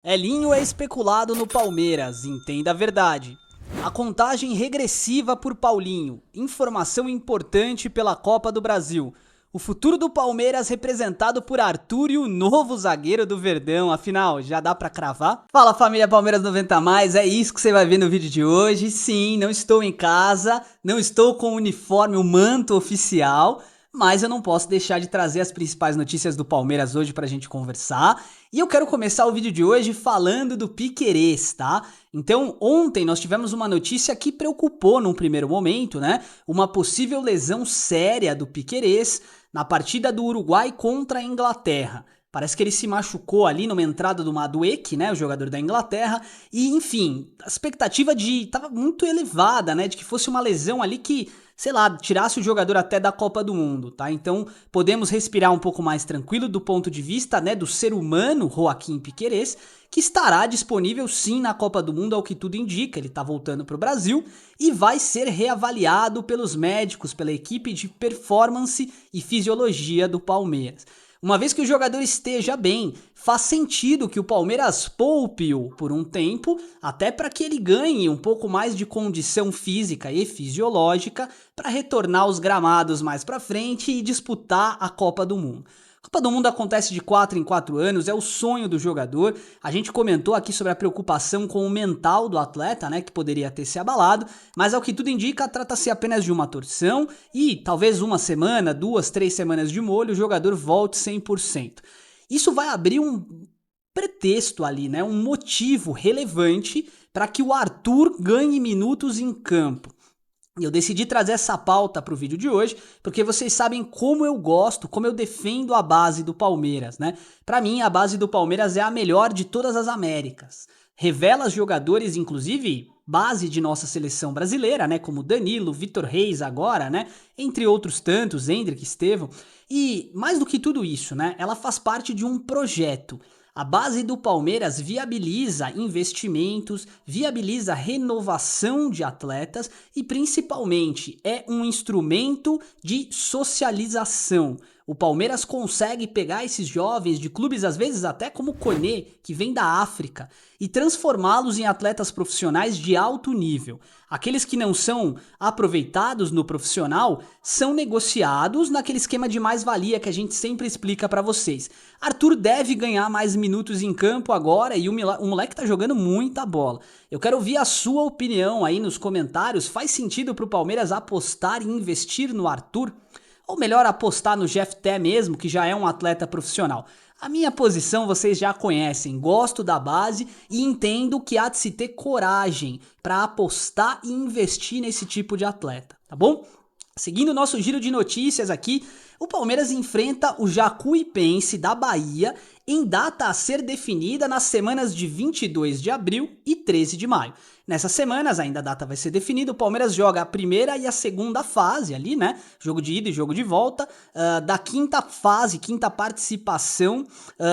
Elinho é especulado no Palmeiras, entenda a verdade. A contagem regressiva por Paulinho, informação importante pela Copa do Brasil. O futuro do Palmeiras representado por Arthur e o novo zagueiro do Verdão, afinal, já dá pra cravar? Fala família Palmeiras 90 mais, é isso que você vai ver no vídeo de hoje. Sim, não estou em casa, não estou com o uniforme, o manto oficial, mas eu não posso deixar de trazer as principais notícias do Palmeiras hoje pra gente conversar. E eu quero começar o vídeo de hoje falando do Piquerez, tá? Então, ontem nós tivemos uma notícia que preocupou num primeiro momento, né? Uma possível lesão séria do Piquerez na partida do Uruguai contra a Inglaterra. Parece que ele se machucou ali numa entrada do Madueke, né, o jogador da Inglaterra, e enfim, a expectativa tava muito elevada, né, de que fosse uma lesão ali que, sei lá, tirasse o jogador até da Copa do Mundo, tá? Então, podemos respirar um pouco mais tranquilo do ponto de vista, né, do ser humano Joaquim Piquerez, que estará disponível sim na Copa do Mundo, ao que tudo indica. Ele está voltando para o Brasil e vai ser reavaliado pelos médicos, pela equipe de performance e fisiologia do Palmeiras. Uma vez que o jogador esteja bem, faz sentido que o Palmeiras poupe-o por um tempo, até para que ele ganhe um pouco mais de condição física e fisiológica para retornar aos gramados mais para frente e disputar a Copa do Mundo. A Copa do Mundo acontece de 4 em 4 anos, é o sonho do jogador. A gente comentou aqui sobre a preocupação com o mental do atleta, né, que poderia ter se abalado, mas ao que tudo indica, trata-se apenas de uma torção e talvez uma semana, 2, 3 semanas de molho, o jogador volte 100%. Isso vai abrir um pretexto ali, né, um motivo relevante para que o Arthur ganhe minutos em campo. E eu decidi trazer essa pauta para o vídeo de hoje, porque vocês sabem como eu gosto, como eu defendo a base do Palmeiras, né? Para mim, a base do Palmeiras é a melhor de todas as Américas. Revela jogadores, inclusive, base de nossa seleção brasileira, né? Como Danilo, Vitor Reis agora, né? Entre outros tantos, Hendrick, Estevão. E mais do que tudo isso, né? Ela faz parte de um projeto. A base do Palmeiras viabiliza investimentos, viabiliza renovação de atletas e principalmente é um instrumento de socialização. O Palmeiras consegue pegar esses jovens de clubes, às vezes até como o Koné, que vem da África, e transformá-los em atletas profissionais de alto nível. Aqueles que não são aproveitados no profissional são negociados naquele esquema de mais-valia que a gente sempre explica para vocês. Arthur deve ganhar mais minutos em campo agora e o moleque tá jogando muita bola. Eu quero ouvir a sua opinião aí nos comentários. Faz sentido pro Palmeiras apostar e investir no Arthur? Ou melhor, apostar no Jeff Té mesmo, que já é um atleta profissional? A minha posição vocês já conhecem, gosto da base e entendo que há de se ter coragem para apostar e investir nesse tipo de atleta, tá bom? Seguindo o nosso giro de notícias aqui, o Palmeiras enfrenta o Jacuipense da Bahia em data a ser definida nas semanas de 22 de abril e 13 de maio. Nessas semanas, ainda a data vai ser definida, o Palmeiras joga a primeira e a segunda fase ali, né? Jogo de ida e jogo de volta, da quinta fase, quinta participação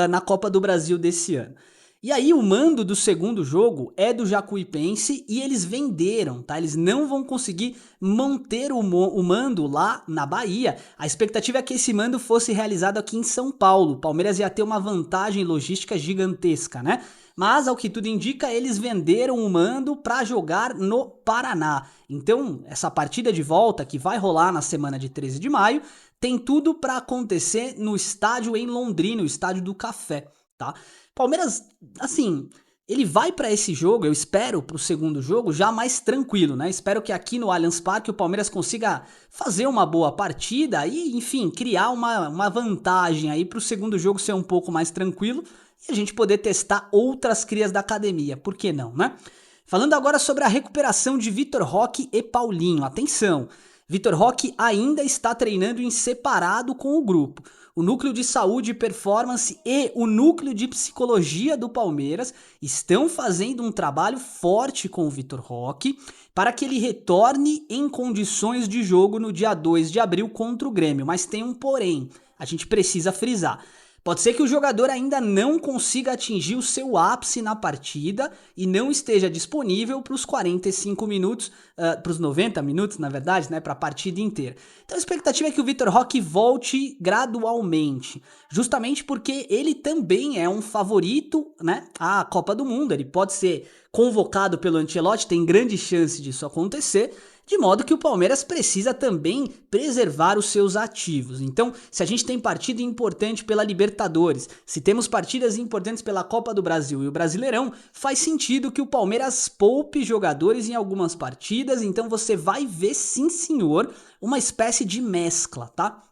na Copa do Brasil desse ano. E aí o mando do segundo jogo é do Jacuipense e eles venderam, tá? Eles não vão conseguir manter o mando lá na Bahia. A expectativa é que esse mando fosse realizado aqui em São Paulo. O Palmeiras ia ter uma vantagem logística gigantesca, né? Mas, ao que tudo indica, eles venderam o mando para jogar no Paraná. Então, essa partida de volta, que vai rolar na semana de 13 de maio, tem tudo para acontecer no estádio em Londrina, o Estádio do Café, tá? Palmeiras, assim, ele vai para esse jogo, eu espero para o segundo jogo já mais tranquilo, né? Espero que aqui no Allianz Parque o Palmeiras consiga fazer uma boa partida e, enfim, criar uma vantagem aí para o segundo jogo ser um pouco mais tranquilo e a gente poder testar outras crias da academia, por que não, né? Falando agora sobre a recuperação de Vitor Roque e Paulinho, atenção! Vitor Roque ainda está treinando em separado com o grupo. O núcleo de saúde e performance e o núcleo de psicologia do Palmeiras estão fazendo um trabalho forte com o Vitor Roque para que ele retorne em condições de jogo no dia 2 de abril contra o Grêmio. Mas tem um porém, a gente precisa frisar. Pode ser que o jogador ainda não consiga atingir o seu ápice na partida e não esteja disponível para os 45 minutos, para os 90 minutos, na verdade, né, para a partida inteira. Então a expectativa é que o Vitor Roque volte gradualmente, justamente porque ele também é um favorito, né, à Copa do Mundo. Ele pode ser convocado pelo Ancelotti, tem grande chance disso acontecer, de modo que o Palmeiras precisa também preservar os seus ativos. Então, se a gente tem partida importante pela Libertadores, se temos partidas importantes pela Copa do Brasil e o Brasileirão, faz sentido que o Palmeiras poupe jogadores em algumas partidas, então você vai ver, sim senhor, uma espécie de mescla, tá?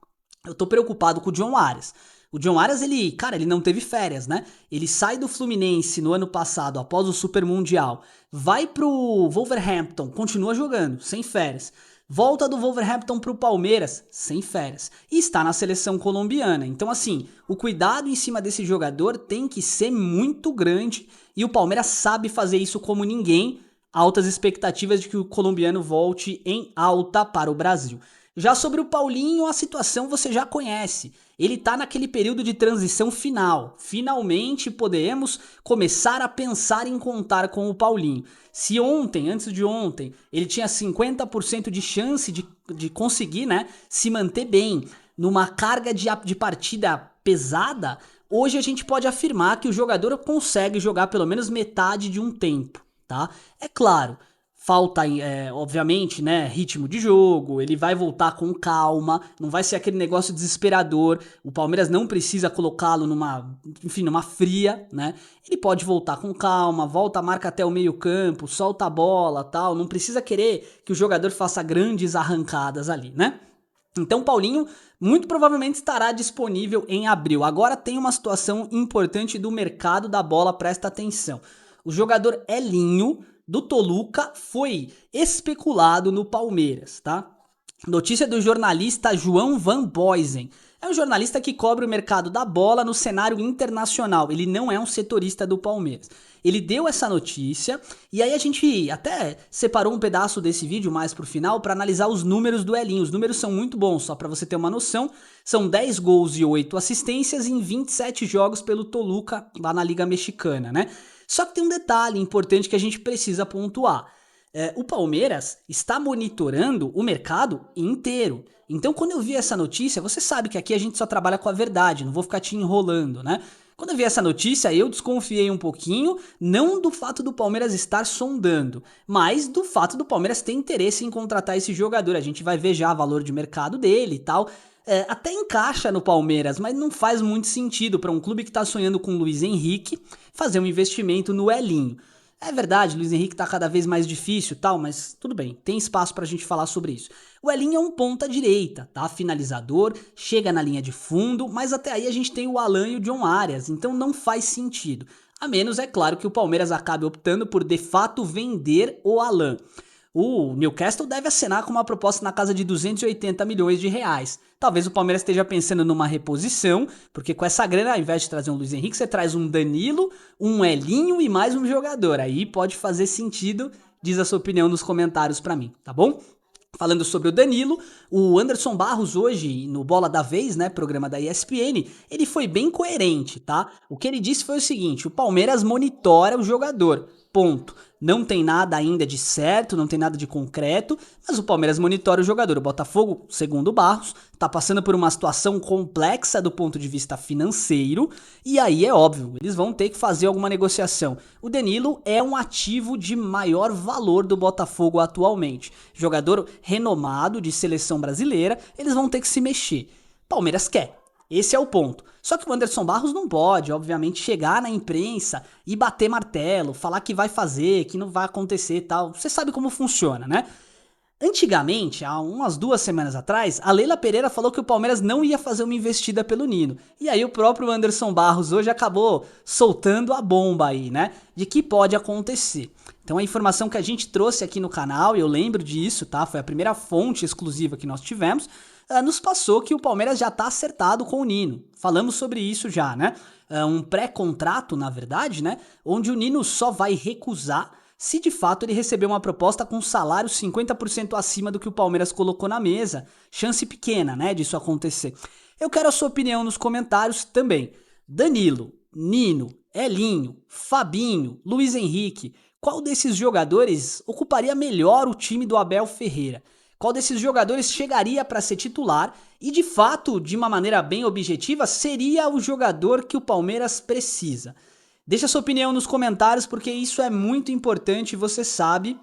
Eu tô preocupado com o John Arias. O John Arias, ele não teve férias, né? Ele sai do Fluminense no ano passado, após o Super Mundial, vai pro Wolverhampton, continua jogando, sem férias. Volta do Wolverhampton pro Palmeiras, sem férias. E está na seleção colombiana. Então, assim, o cuidado em cima desse jogador tem que ser muito grande e o Palmeiras sabe fazer isso como ninguém. Altas expectativas de que o colombiano volte em alta para o Brasil. Já sobre o Paulinho, a situação você já conhece. Ele tá naquele período de transição final. Finalmente podemos começar a pensar em contar com o Paulinho. Se ontem, antes de ontem, ele tinha 50% de chance de conseguir, né, se manter bem numa carga de partida pesada, hoje a gente pode afirmar que o jogador consegue jogar pelo menos metade de um tempo, tá? É claro, falta, obviamente, né, ritmo de jogo, ele vai voltar com calma, não vai ser aquele negócio desesperador, o Palmeiras não precisa colocá-lo numa fria, né, ele pode voltar com calma, volta, marca até o meio campo, solta a bola, tal, não precisa querer que o jogador faça grandes arrancadas ali, né. Então Paulinho muito provavelmente estará disponível em abril. Agora tem uma situação importante do mercado da bola, presta atenção. O jogador Elinho do Toluca foi especulado no Palmeiras, tá? Notícia do jornalista João Van Boysen. É um jornalista que cobre o mercado da bola no cenário internacional. Ele não é um setorista do Palmeiras. Ele deu essa notícia e aí a gente até separou um pedaço desse vídeo mais pro final para analisar os números do Elinho. Os números são muito bons, só para você ter uma noção. São 10 gols e 8 assistências em 27 jogos pelo Toluca lá na Liga Mexicana, né? Só que tem um detalhe importante que a gente precisa pontuar. O Palmeiras está monitorando o mercado inteiro. Então, quando eu vi essa notícia, você sabe que aqui a gente só trabalha com a verdade, não vou ficar te enrolando, né? Quando eu vi essa notícia, eu desconfiei um pouquinho, não do fato do Palmeiras estar sondando, mas do fato do Palmeiras ter interesse em contratar esse jogador. A gente vai ver já o valor de mercado dele e tal. Até encaixa no Palmeiras, mas não faz muito sentido para um clube que está sonhando com o Luiz Henrique fazer um investimento no Elinho. É verdade, Luiz Henrique tá cada vez mais difícil e tal, mas tudo bem, tem espaço pra gente falar sobre isso. O Elinho é um ponta direita, tá? Finalizador, chega na linha de fundo, mas até aí a gente tem o Alan e o John Arias, então não faz sentido. A menos, é claro, que o Palmeiras acabe optando por de fato vender o Alan. O Newcastle deve assinar com uma proposta na casa de 280 milhões de reais. Talvez o Palmeiras esteja pensando numa reposição, porque com essa grana, ao invés de trazer um Luiz Henrique, você traz um Danilo, um Elinho e mais um jogador. Aí pode fazer sentido, diz a sua opinião nos comentários pra mim, tá bom? Falando sobre o Danilo, o Anderson Barros hoje, no Bola da Vez, né, programa da ESPN, ele foi bem coerente, tá? O que ele disse foi o seguinte: o Palmeiras monitora o jogador, ponto. Não tem nada ainda de certo, não tem nada de concreto, mas o Palmeiras monitora o jogador. O Botafogo, segundo o Barros, tá passando por uma situação complexa do ponto de vista financeiro, e aí é óbvio, eles vão ter que fazer alguma negociação. O Danilo é um ativo de maior valor do Botafogo atualmente. Jogador renomado de seleção brasileira, eles vão ter que se mexer. Palmeiras quer. Esse é o ponto. Só que o Anderson Barros não pode, obviamente, chegar na imprensa e bater martelo, falar que vai fazer, que não vai acontecer e tal. Você sabe como funciona, né? Antigamente, há umas 2 semanas atrás, a Leila Pereira falou que o Palmeiras não ia fazer uma investida pelo Nino. E aí o próprio Anderson Barros hoje acabou soltando a bomba aí, né? De que pode acontecer. Então a informação que a gente trouxe aqui no canal, e eu lembro disso, tá? Foi a primeira fonte exclusiva que nós tivemos, nos passou que o Palmeiras já tá acertado com o Nino. Falamos sobre isso já, né? Um pré-contrato, na verdade, né? Onde o Nino só vai recusar se de fato ele receber uma proposta com salário 50% acima do que o Palmeiras colocou na mesa. Chance pequena, né, disso acontecer. Eu quero a sua opinião nos comentários também. Danilo, Nino, Elinho, Fabinho, Luiz Henrique, qual desses jogadores ocuparia melhor o time do Abel Ferreira? Qual desses jogadores chegaria para ser titular e, de fato, de uma maneira bem objetiva, seria o jogador que o Palmeiras precisa? Deixa sua opinião nos comentários, porque isso é muito importante, você sabe.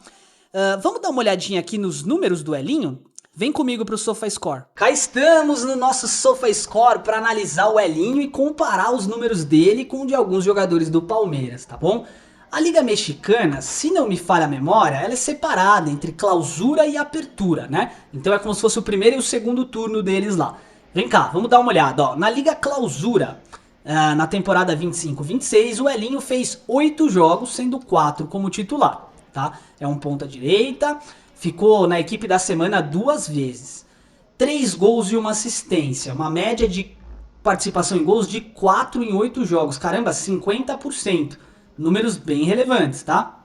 Vamos dar uma olhadinha aqui nos números do Elinho? Vem comigo pro SofaScore. Cá estamos no nosso SofaScore para analisar o Elinho e comparar os números dele com de alguns jogadores do Palmeiras, tá bom? A Liga Mexicana, se não me falha a memória, ela é separada entre clausura e apertura, né? Então é como se fosse o primeiro e o segundo turno deles lá. Vem cá, vamos dar uma olhada, ó. Na Liga Clausura, na temporada 25-26, o Elinho fez 8 jogos, sendo 4 como titular, tá? É um ponta direita, ficou na equipe da semana 2 vezes. 3 gols e uma assistência, uma média de participação em gols de 4 em 8 jogos. Caramba, 50%. Números bem relevantes, tá?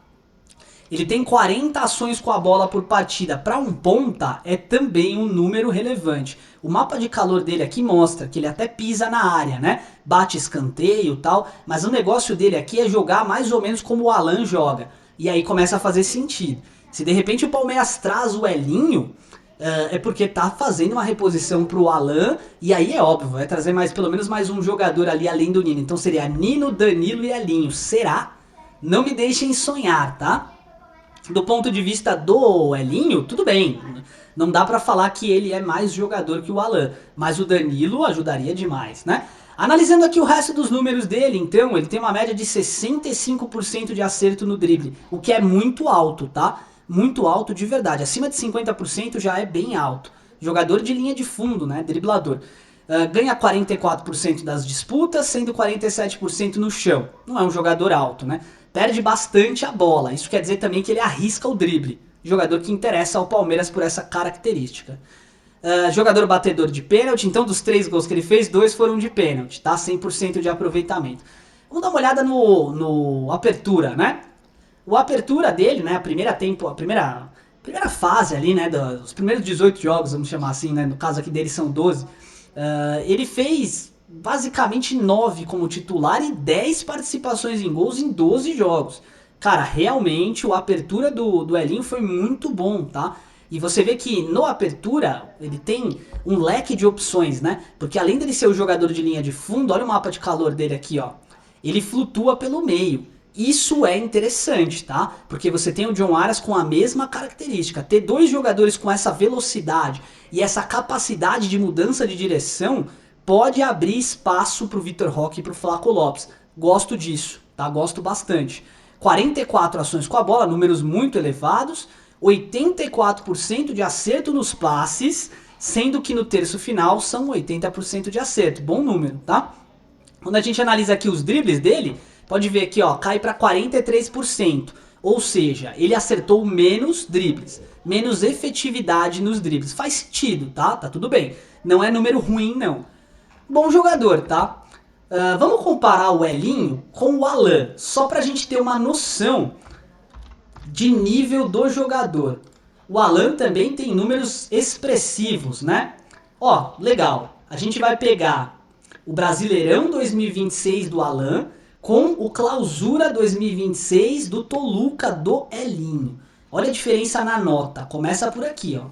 Ele tem 40 ações com a bola por partida. Para um ponta, é também um número relevante. O mapa de calor dele aqui mostra que ele até pisa na área, né? Bate escanteio e tal. Mas o negócio dele aqui é jogar mais ou menos como o Alan joga. E aí começa a fazer sentido. Se de repente o Palmeiras traz o Elinho, é porque tá fazendo uma reposição pro Alan. E aí é óbvio, vai trazer pelo menos mais um jogador ali além do Nino. Então seria Nino, Danilo e Elinho. Será? Não me deixem sonhar, tá? Do ponto de vista do Elinho, tudo bem. Não dá pra falar que ele é mais jogador que o Alan. Mas o Danilo ajudaria demais, né? Analisando aqui o resto dos números dele, então, ele tem uma média de 65% de acerto no drible. O que é muito alto, tá? Muito alto de verdade. Acima de 50% já é bem alto. Jogador de linha de fundo, né? Driblador. Ganha 44% das disputas, sendo 47% no chão. Não é um jogador alto, né? Perde bastante a bola. Isso quer dizer também que ele arrisca o drible. Jogador que interessa ao Palmeiras por essa característica. Jogador batedor de pênalti. Então, dos 3 gols que ele fez, 2 foram de pênalti, tá? 100% de aproveitamento. Vamos dar uma olhada no Apertura, né? O Apertura dele, né? A primeira fase ali, né? Os primeiros 18 jogos, vamos chamar assim, né? No caso aqui dele são 12. Ele fez basicamente 9 como titular e 10 participações em gols em 12 jogos. Cara, realmente o Apertura do Elinho foi muito bom, tá? E você vê que no Apertura ele tem um leque de opções, né? Porque além dele ser o jogador de linha de fundo, olha o mapa de calor dele aqui, ó. Ele flutua pelo meio. Isso é interessante, tá? Porque você tem o John Arias com a mesma característica. Ter 2 jogadores com essa velocidade e essa capacidade de mudança de direção pode abrir espaço pro Vitor Roque e pro Flaco Lopes. Gosto disso, tá? Gosto bastante. 44 ações com a bola, números muito elevados. 84% de acerto nos passes, sendo que no terço final são 80% de acerto. Bom número, tá? Quando a gente analisa aqui os dribles dele, pode ver aqui, ó, cai para 43%. Ou seja, ele acertou menos dribles, menos efetividade nos dribles. Faz sentido, tá? Tá tudo bem. Não é número ruim, não. Bom jogador, tá? Vamos comparar o Elinho com o Alan, só pra gente ter uma noção de nível do jogador. O Alan também tem números expressivos, né? Ó, legal. A gente vai pegar o Brasileirão 2026 do Alan com o Clausura 2026 do Toluca do Elinho. Olha a diferença na nota. Começa por aqui, ó.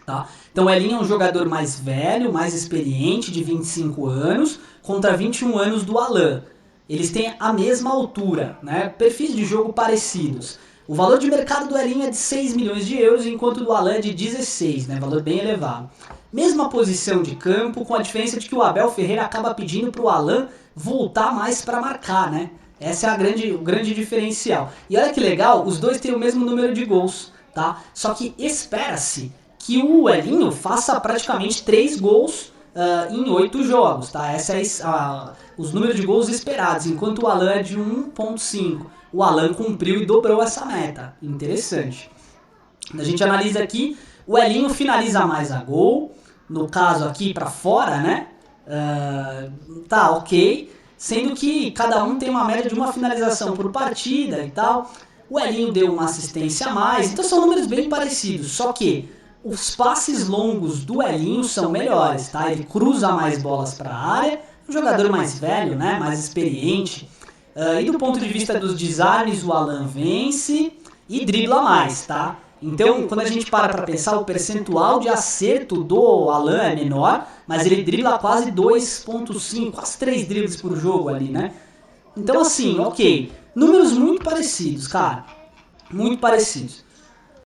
Tá? Então o Elinho é um jogador mais velho, mais experiente, de 25 anos, contra 21 anos do Alan. Eles têm a mesma altura, né? Perfis de jogo parecidos. O valor de mercado do Elinho é de 6 milhões de euros, enquanto o do Alan é de 16, né? Valor bem elevado. Mesma posição de campo, com a diferença de que o Abel Ferreira acaba pedindo para o Alan voltar mais para marcar, né? Essa é o grande diferencial. E olha que legal, os dois têm o mesmo número de gols, tá? Só que espera-se que o Elinho faça praticamente 3 gols em 8 jogos, tá? Esses os números de gols esperados, enquanto o Alan é de 1.5. O Alan cumpriu e dobrou essa meta. Interessante. A gente analisa aqui, o Elinho finaliza mais a gol, no caso aqui para fora, né? Tá ok, sendo que cada um tem uma média de uma finalização por partida e tal. O Elinho deu uma assistência a mais, então são números bem parecidos, só que os passes longos do Elinho são melhores, tá? Ele cruza mais bolas para a área, um jogador mais velho, né, mais experiente. E do ponto de vista dos desarmes, o Alan vence e dribla mais, tá? Então, quando a gente para pra pensar, o percentual de acerto do Alan é menor, mas ele dribla quase 2.5, quase 3 dribles por jogo ali, né? Então, assim, ok. Números muito parecidos, cara. Muito parecidos.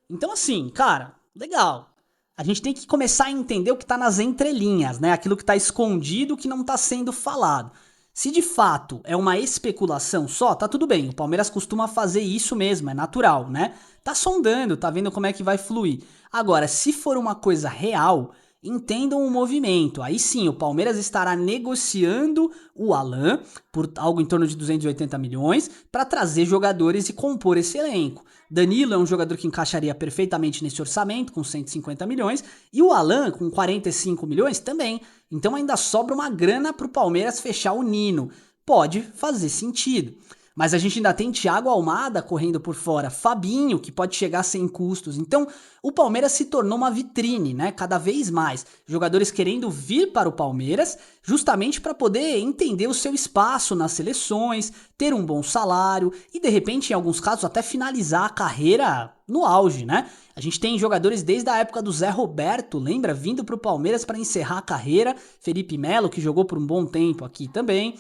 Então, assim, cara, legal. A gente tem que começar a entender o que tá nas entrelinhas, né? Aquilo que tá escondido, que não tá sendo falado. Se de fato é uma especulação só, tá tudo bem. O Palmeiras costuma fazer isso mesmo, é natural, né? Tá sondando, tá vendo como é que vai fluir. Agora, se for uma coisa real, entendam o movimento. Aí sim, o Palmeiras estará negociando o Alan por algo em torno de 280 milhões para trazer jogadores e compor esse elenco. Danilo é um jogador que encaixaria perfeitamente nesse orçamento, com 150 milhões, e o Alan, com 45 milhões, também. Então ainda sobra uma grana para o Palmeiras fechar o Nino. Pode fazer sentido. Mas a gente ainda tem Thiago Almada correndo por fora, Fabinho, que pode chegar sem custos. Então, o Palmeiras se tornou uma vitrine, né? Cada vez mais. Jogadores querendo vir para o Palmeiras, justamente para poder entender o seu espaço nas seleções, ter um bom salário e, de repente, em alguns casos, até finalizar a carreira no auge, né? A gente tem jogadores desde a época do Zé Roberto, lembra? Vindo para o Palmeiras para encerrar a carreira. Felipe Melo, que jogou por um bom tempo aqui também.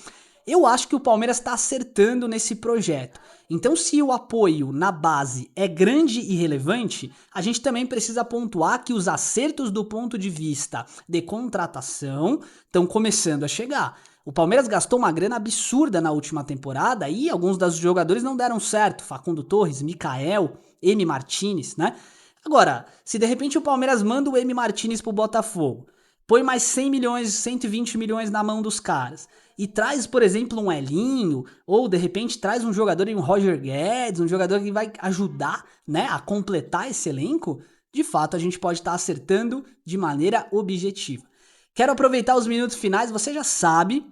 Eu acho que o Palmeiras está acertando nesse projeto. Então, se o apoio na base é grande e relevante, a gente também precisa pontuar que os acertos do ponto de vista de contratação estão começando a chegar. O Palmeiras gastou uma grana absurda na última temporada e alguns dos jogadores não deram certo. Facundo Torres, Mikael, M. Martinez, né? Agora, se de repente o Palmeiras manda o M. Martinez pro Botafogo, põe mais 100 milhões, 120 milhões na mão dos caras e traz, por exemplo, um Elinho, ou de repente traz um jogador em um Roger Guedes, um jogador que vai ajudar, né, a completar esse elenco, de fato a gente pode estar acertando de maneira objetiva. Quero aproveitar os minutos finais, você já sabe,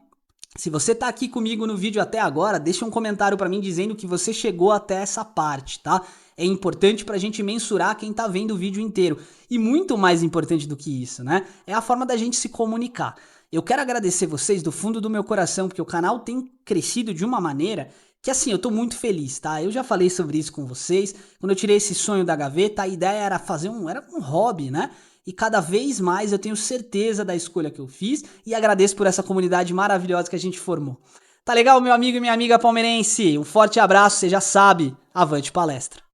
se você tá aqui comigo no vídeo até agora, deixa um comentário pra mim dizendo que você chegou até essa parte, tá? É importante pra gente mensurar quem tá vendo o vídeo inteiro. E muito mais importante do que isso, né? É a forma da gente se comunicar. Eu quero agradecer vocês do fundo do meu coração, porque o canal tem crescido de uma maneira que, assim, eu tô muito feliz, tá? Eu já falei sobre isso com vocês. Quando eu tirei esse sonho da gaveta, a ideia era fazer era um hobby, né? E cada vez mais eu tenho certeza da escolha que eu fiz e agradeço por essa comunidade maravilhosa que a gente formou. Tá legal, meu amigo e minha amiga palmeirense? Um forte abraço, você já sabe. Avante palestra!